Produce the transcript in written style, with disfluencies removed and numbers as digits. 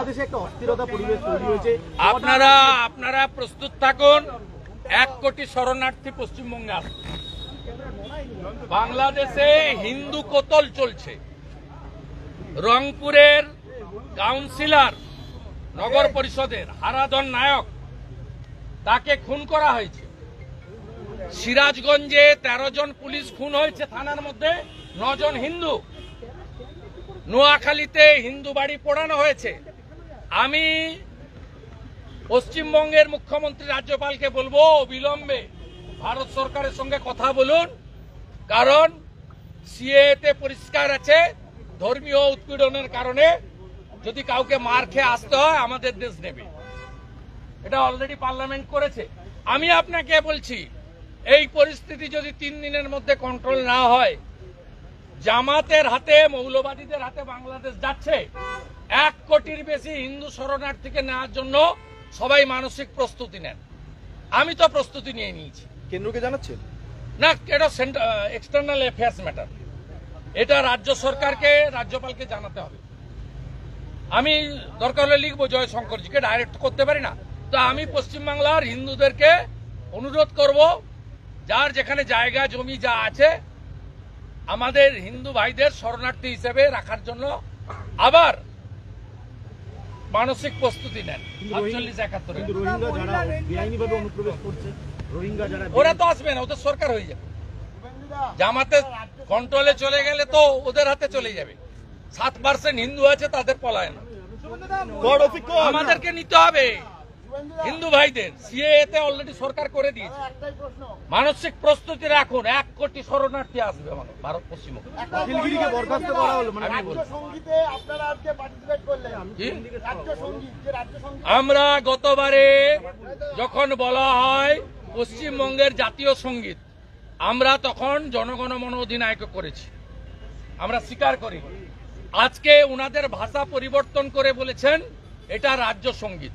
বাংলাদেশে একটা অস্থিরতা পরিবেশ তৈরি হয়েছে। আপনারা প্রস্তুত থাকুন। 1 কোটি শরণার্থী পশ্চিমবঙ্গে আসবে। বাংলাদেশে হিন্দু কতল চলছে। রংপুরের কাউন্সিলর, নগর পরিষদের হারাধন নায়ক, তাকে খুন করা হয়েছে। সিরাজগঞ্জে 13 জন পুলিশ খুন হয়েছে, থানার মধ্যে 9 জন হিন্দু। নোয়াখালীতে হিন্দু বাড়ি পোড়ানো হয়েছে। আমি পশ্চিমবঙ্গের মুখ্যমন্ত্রী রাজ্যপালকে বলবো অবিলম্বে ভারত সরকারের সঙ্গে কথা বলুন, কারণ সিএতে পরিষ্কার আছে ধর্মীয় উৎপীড়নের কারণে যদি কাউকে মার খেয়ে আসতে হয় আমাদের দেশ নেবে। এটা অলরেডি পার্লামেন্ট করেছে। আমি আপনাকে বলছি, এই পরিস্থিতি যদি 3 দিনের মধ্যে কন্ট্রোল না হয়, জামাতের হাতে, মৌলবাদীদের হাতে বাংলাদেশ যাচ্ছে। 1 কোটির বেশি হিন্দু শরণার্থীকে নেওয়ার জন্য সবাই মানসিক প্রস্তুতি নেন। আমি তো প্রস্তুতি নিয়ে নিয়েছি। কেন্দ্রকে জানাচ্ছেন না, এটা এক্সটার্নাল অ্যাফেয়ার্স ম্যাটার। এটা রাজ্য সরকারকে, রাজ্যপালকে জানাতে হবে। আমি দরকার হলে লিখবো জয়শঙ্করজিকে, ডাইরেক্ট করতে পারি না। তো আমি পশ্চিমবাংলার হিন্দুদেরকে অনুরোধ করব, যার যেখানে জায়গা জমি যা আছে আমাদের হিন্দু ভাইদের শরণার্থী হিসেবে রাখার জন্য আবার মানসিক প্রস্তুতি নেন। 48-71 রোহিঙ্গা যারা বেআইনিভাবে অনুপ্রবেশ করছে, ওরা তো আসবে না, ওদের সরকার হয়ে যাবে। জামাতে কন্ট্রোলে চলে গেলে তো ওদের হাতে চলে যাবে। 7% হিন্দু আছে, তাদের পলায়ন। আমাদেরকে নিতে হবে হিন্দু ভাইদের। সিএতে অলরেডি সরকার করে দিয়েছে। মানসিক প্রস্তুতি রাখুন। 1 কোটি শরণার্থী আসবে আমাদের ভারত পশ্চিমবঙ্গে। আমরা গতবারে যখন বলা হয় পশ্চিমবঙ্গের জাতীয় সঙ্গীত, আমরা তখন জনগণমন অধিনায়ক করেছি, আমরা স্বীকার করি। আজকে ওনাদের ভাষা পরিবর্তন করে বলেছেন এটা রাজ্য সঙ্গীত।